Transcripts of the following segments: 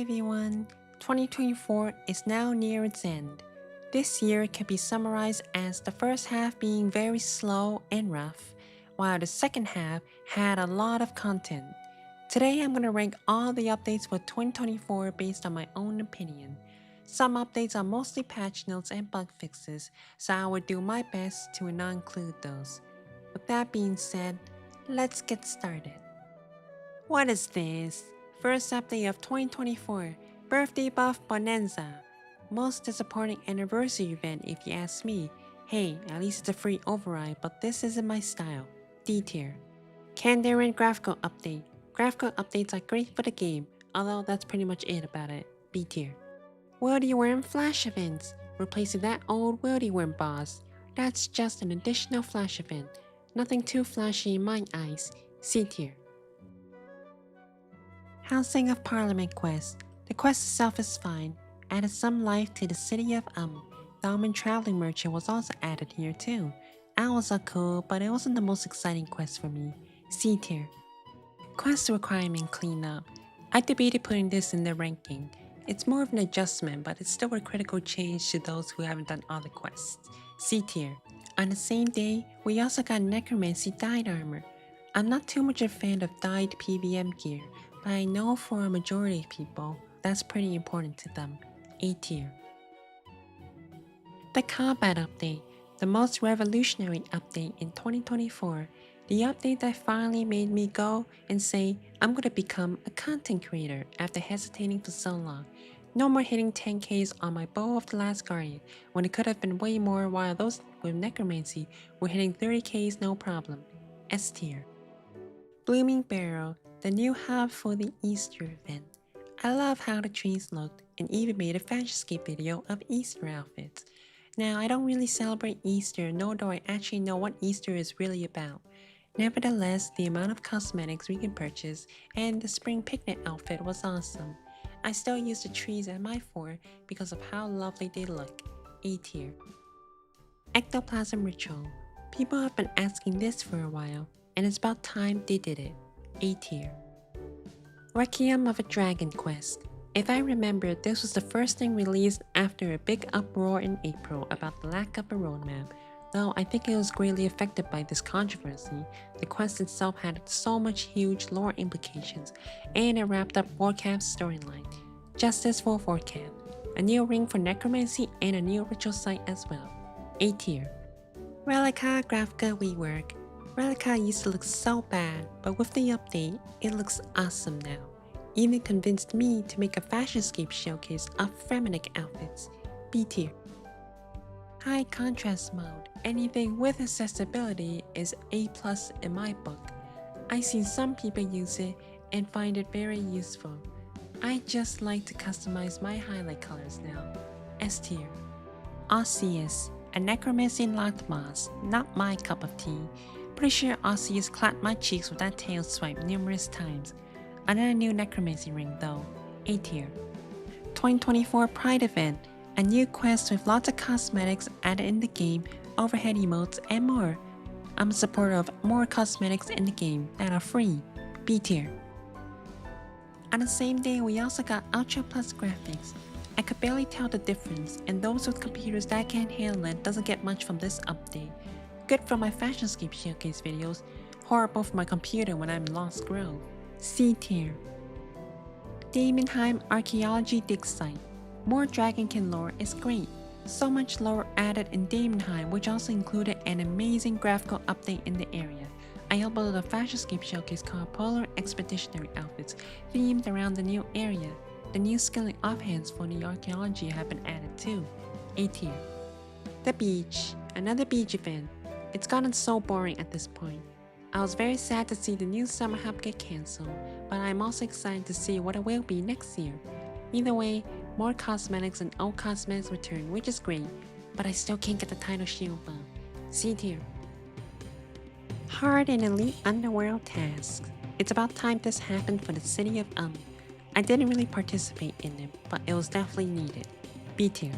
everyone, 2024 is now near its end. This year can be summarized as the first half being very slow and rough, while the second half had a lot of content. Today I'm going to rank all the updates for 2024 based on my own opinion. Some updates are mostly patch notes and bug fixes, so I will do my best to not include those. With that being said, let's get started. What is this? First update of 2024, birthday buff Bonanza. Most disappointing anniversary event if you ask me. Hey, at least it's a free override, but this isn't my style. D tier. Kandarian graphical update. Graphical updates are great for the game, although that's pretty much it about it. B tier. Wildywyrm flash events, replacing that old Wildywyrm boss. That's just an additional flash event. Nothing too flashy in my eyes. C tier. Housing of Parliament quest. The quest itself is fine, added some life to the city of The Almond Traveling Merchant was also added here too. Owls are cool, but it wasn't the most exciting quest for me. C tier. Quest requirement cleanup. I debated putting this in the ranking. It's more of an adjustment, but it's still a critical change to those who haven't done all the quests. C tier. On the same day, we also got Necromancy dyed armor. I'm not too much a fan of dyed PVM gear, but I know for a majority of people, that's pretty important to them. A tier. The combat update, the most revolutionary update in 2024. The update that finally made me go and say, I'm gonna become a content creator after hesitating for so long. No more hitting 10Ks on my Bow of the Last Guardian, when it could have been way more, while those with Necromancy were hitting 30Ks no problem. S tier. Blooming Burrow, the new hub for the Easter event. I love how the trees looked and even made a Fashionscape video of Easter outfits. Now I don't really celebrate Easter, nor do I actually know what Easter is really about. Nevertheless, the amount of cosmetics we can purchase and the spring picnic outfit was awesome. I still use the trees at my fort because of how lovely they look. A tier. Ectoplasm Ritual. People have been asking this for a while, and it's about time they did it. A tier. Requiem of a Dragon quest. If I remember, this was the first thing released after a big uproar in April about the lack of a roadmap. Though I think it was greatly affected by this controversy, the quest itself had so much huge lore implications, and it wrapped up Warcap's storyline. Justice for Warcap, a new ring for Necromancy, and a new ritual site as well. A tier. Rellekka Graphical rework. Rellekka used to look so bad, but with the update, it looks awesome now. Even convinced me to make a Fashionscape showcase of Firemaking outfits. B tier. High contrast mode. Anything with accessibility is A+ in my book. I've seen some people use it and find it very useful. I just like to customize my highlight colors now. S tier. Osseous, a Necromancy locked moss, not my cup of tea. Pretty sure Osseous clapped my cheeks with that tail swipe numerous times. Another new Necromancy ring though. A tier. 2024 Pride event. A new quest with lots of cosmetics added in the game, overhead emotes, and more. I'm a supporter of more cosmetics in the game that are free. B tier. On the same day, we also got Ultra Plus graphics. I could barely tell the difference, and those with computers that can't handle it doesn't get much from this update. Good for my Fashionscape showcase videos, horrible for my computer when I'm in Lost Grove. C tier. Daemonheim Archaeology dig site. More Dragonkin lore is great. So much lore added in Daemonheim, which also included an amazing graphical update in the area. I uploaded a Fashionscape showcase called Polar Expeditionary Outfits, themed around the new area. The new skilling offhands for the Archaeology have been added too. A tier. The beach. Another beach event. It's gotten so boring at this point. I was very sad to see the new summer hub get cancelled, but I'm also excited to see what it will be next year. Either way, more cosmetics and old cosmetics return, which is great, but I still can't get the title shield buff. C tier. Hard and elite Underworld tasks. It's about time this happened for the city of I didn't really participate in them, but it was definitely needed. B tier.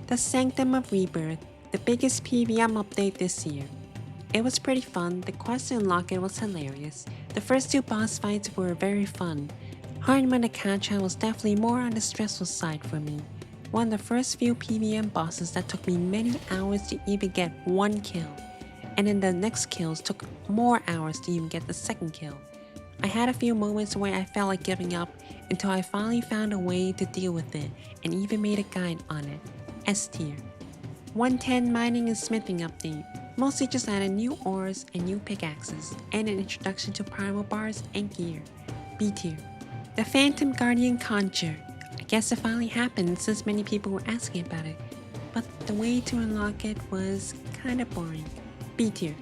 The Sanctum of Rebirth, the biggest PVM update this year. It was pretty fun, the quest to unlock it was hilarious. The first two boss fights were very fun. Hard mode Conjure was definitely more on the stressful side for me. One of the first few PvM bosses that took me many hours to even get one kill, and then the next kills took more hours to even get the second kill. I had a few moments where I felt like giving up until I finally found a way to deal with it and even made a guide on it. S tier. 110 mining and smithing update. Mostly just added new ores and new pickaxes and an introduction to primal bars and gear. B tier. The Phantom Guardian Conjure. I guess it finally happened since many people were asking about it, but the way to unlock it was kinda boring. B tier.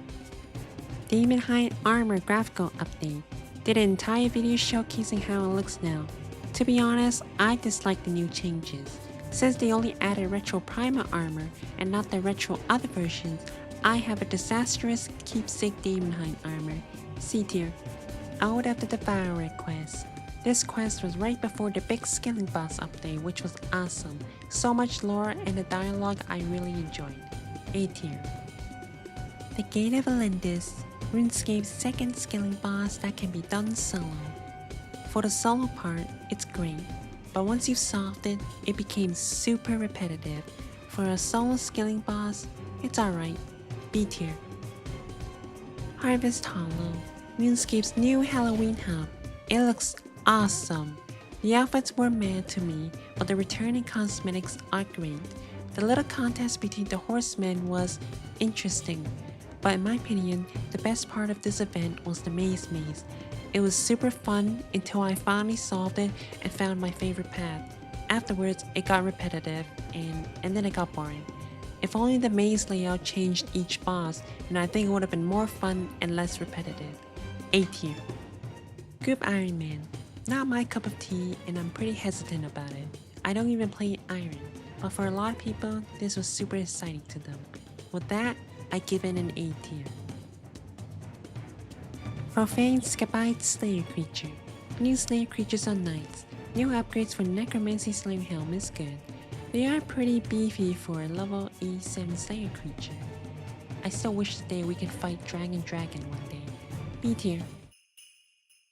Daemonheim Armour Graphical update. Did an entire video showcasing how it looks now. To be honest, I dislike the new changes. Since they only added retro primal armor and not the retro other versions, I have a disastrous keepsake Daemonheim armor. C tier. Out of the Devourer Quest. This quest was right before the big skilling boss update, which was awesome. So much lore and the dialogue I really enjoyed. A tier. The Gate of Elidinis. Runescape's second skilling boss that can be done solo. For the solo part, it's great, but once you've solved it, it became super repetitive. For a solo skilling boss, it's alright. B tier. Harvest Hollow. Runescape's new Halloween hub. It looks awesome. The outfits were mad to me, but the returning cosmetics are great. The little contest between the horsemen was interesting. But in my opinion, the best part of this event was the maze. It was super fun until I finally solved it and found my favorite path. Afterwards, it got repetitive and then it got boring. If only the maze layout changed each boss, then I think it would have been more fun and less repetitive. A tier. Group Ironman. Not my cup of tea and I'm pretty hesitant about it. I don't even play Iron, but for a lot of people, this was super exciting to them. With that, I give it an A tier. Profane Scabarites Slayer Creature. New Slayer creatures are nice. New upgrades for Necromancy Slayer Helm is good. They are pretty beefy for a level 87 Slayer creature. I still wish today we could fight Dragon one day. B tier.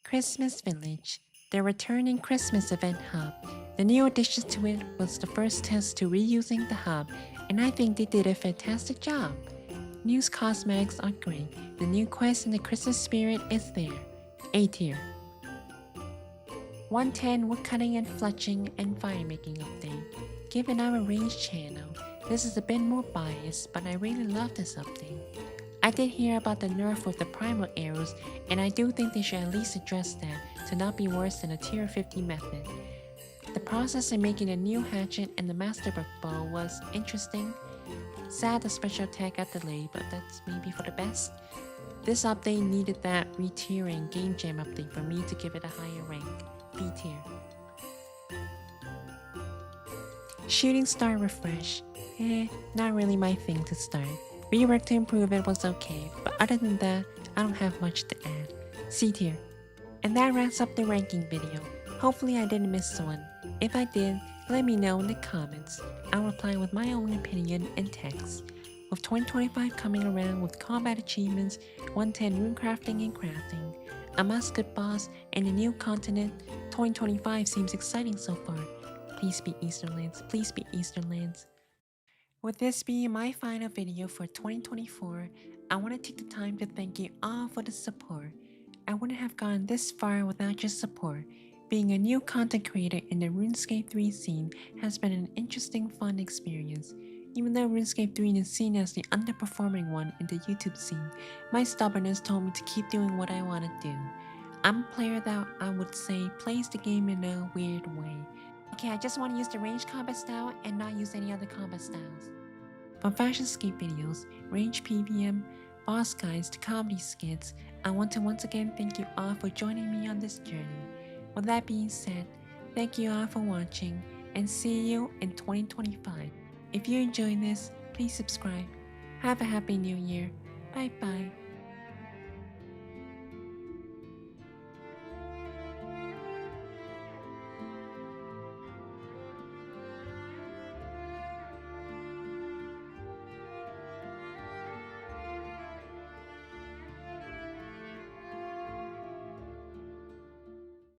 Christmas Village. The returning Christmas event hub. The new addition to it was the first test to reusing the hub, and I think they did a fantastic job. New cosmetics are great. The new quest in the Christmas spirit is there. A tier. 110 Woodcutting and Fletching and Firemaking update. Given I'm a ranged channel, this is a bit more biased, but I really love this update. I did hear about the nerf with the primal arrows, and I do think they should at least address that to not be worse than a tier 50 method. The process in making a new hatchet and the Masterwork Bow was interesting. Sad the special attack got delayed, but that's maybe for the best. This update needed that re-tiering game jam update for me to give it a higher rank. B tier. Shooting Star Refresh. Not really my thing to start. Rework to improve it was okay, but other than that, I don't have much to add. C tier. And that wraps up the ranking video. Hopefully I didn't miss one. If I did, let me know in the comments. I'll reply with my own opinion and text. With 2025 coming around with combat achievements, 110 rune crafting and crafting, a mascot boss, and a new continent, 2025 seems exciting so far. Please be Easterlands, please be Easterlands. With this being my final video for 2024, I want to take the time to thank you all for the support. I wouldn't have gone this far without your support. Being a new content creator in the Runescape 3 scene has been an interesting, fun experience. Even though Runescape 3 is seen as the underperforming one in the YouTube scene, my stubbornness told me to keep doing what I want to do. I'm a player that I would say plays the game in a weird way. Okay, I just want to use the ranged combat style and not use any other combat styles. From fashion skate videos, range PvM, boss guides to comedy skits, I want to once again thank you all for joining me on this journey. With that being said, thank you all for watching and see you in 2025. If you enjoyed this, please subscribe. Have a happy new year. Bye bye.